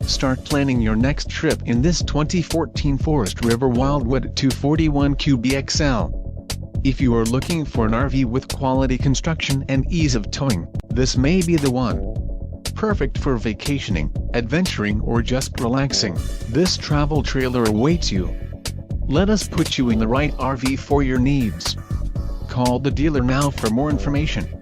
Start planning your next trip in this 2014 Forest River Wildwood 241 QBXL. If you are looking for an RV with quality construction and ease of towing, this may be the one. Perfect for vacationing, adventuring or just relaxing, this travel trailer awaits you. Let us put you in the right RV for your needs. Call the dealer now for more information.